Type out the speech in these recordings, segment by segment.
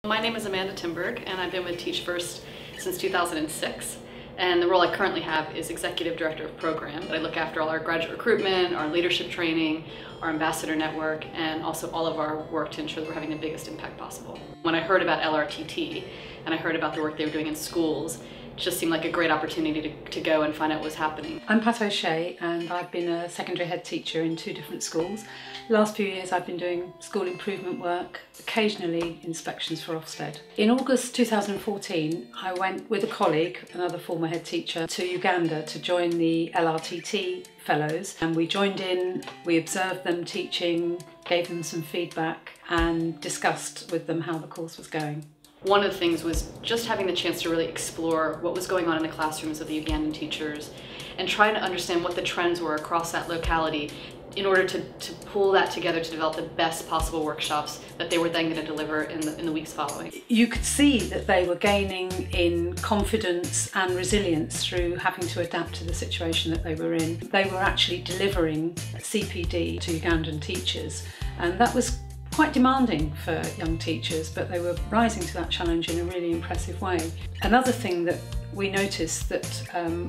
My name is Amanda Timberg, and I've been with Teach First since 2006. And the role I currently have is Executive Director of Program. I look after all our graduate recruitment, our leadership training, our ambassador network, and also all of our work to ensure that we're having the biggest impact possible. When I heard about LRTT and I heard about the work they were doing in schools, it just seemed like a great opportunity to go and find out what was happening. I'm Pat O'Shea, and I've been a secondary head teacher in 2 different schools. The last few years I've been doing school improvement work, occasionally inspections for Ofsted. In August 2014 I went with a colleague, another former head teacher, to Uganda to join the LRTT Fellows, and we joined in, we observed them teaching, gave them some feedback and discussed with them how the course was going. One of the things was just having the chance to really explore what was going on in the classrooms of the Ugandan teachers and trying to understand what the trends were across that locality in order to pull that together to develop the best possible workshops that they were then going to deliver in the weeks following. You could see that they were gaining in confidence and resilience through having to adapt to the situation that they were in. They were actually delivering CPD to Ugandan teachers, and that was quite demanding for young teachers, but they were rising to that challenge in a really impressive way. Another thing that we noticed that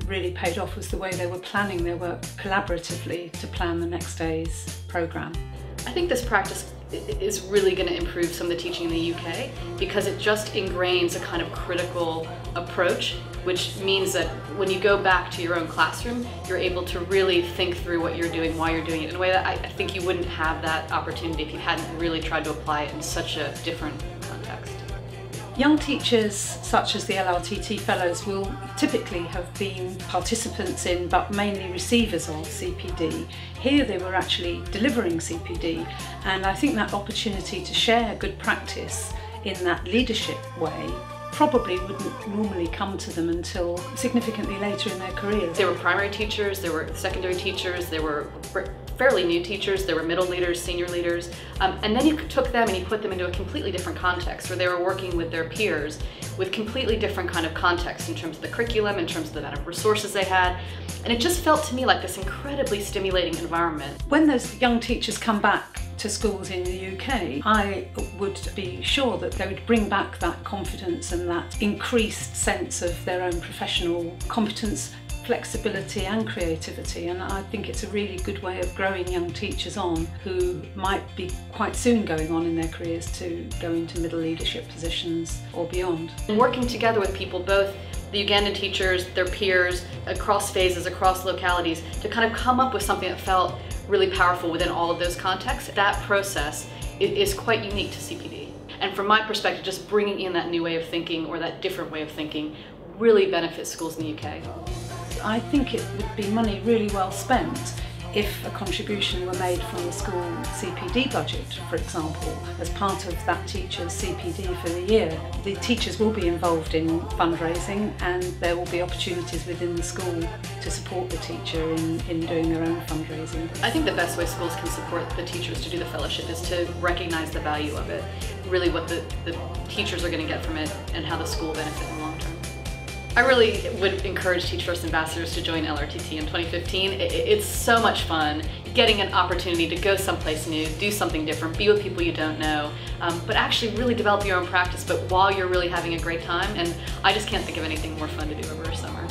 really paid off was the way they were planning their work collaboratively to plan the next day's programme. I think this practice is really going to improve some of the teaching in the UK because it just ingrains a kind of critical approach, which means that when you go back to your own classroom, you're able to really think through what you're doing, why you're doing it, in a way that I think you wouldn't have that opportunity if you hadn't really tried to apply it in such a different context. Young teachers such as the LRTT Fellows will typically have been participants in, but mainly receivers of, CPD. Here they were actually delivering CPD, and I think that opportunity to share good practice in that leadership way probably wouldn't normally come to them until significantly later in their careers. There were primary teachers, there were secondary teachers, there were fairly new teachers, there were middle leaders, senior leaders, and then you took them and you put them into a completely different context where they were working with their peers with completely different kind of context in terms of the curriculum, in terms of the amount of resources they had, and it just felt to me like this incredibly stimulating environment. When those young teachers come back to schools in the UK, I would be sure that they would bring back that confidence and that increased sense of their own professional competence, flexibility and creativity, and I think it's a really good way of growing young teachers on who might be quite soon going on in their careers to go into middle leadership positions or beyond. And working together with people, both the Ugandan teachers, their peers, across phases, across localities, to kind of come up with something that felt really powerful within all of those contexts. That process is quite unique to CPD. And from my perspective, just bringing in that new way of thinking or that different way of thinking really benefits schools in the UK. I think it would be money really well spent if a contribution were made from the school CPD budget, for example, as part of that teacher's CPD for the year. The teachers will be involved in fundraising, and there will be opportunities within the school to support the teacher in doing their own fundraising. I think the best way schools can support the teachers to do the fellowship is to recognize the value of it, really what the teachers are going to get from it and how the school will benefit in the long term. I really would encourage Teach First ambassadors to join LRTT in 2015. It's so much fun getting an opportunity to go someplace new, do something different, be with people you don't know, but actually really develop your own practice, but while you're really having a great time. And I just can't think of anything more fun to do over a summer.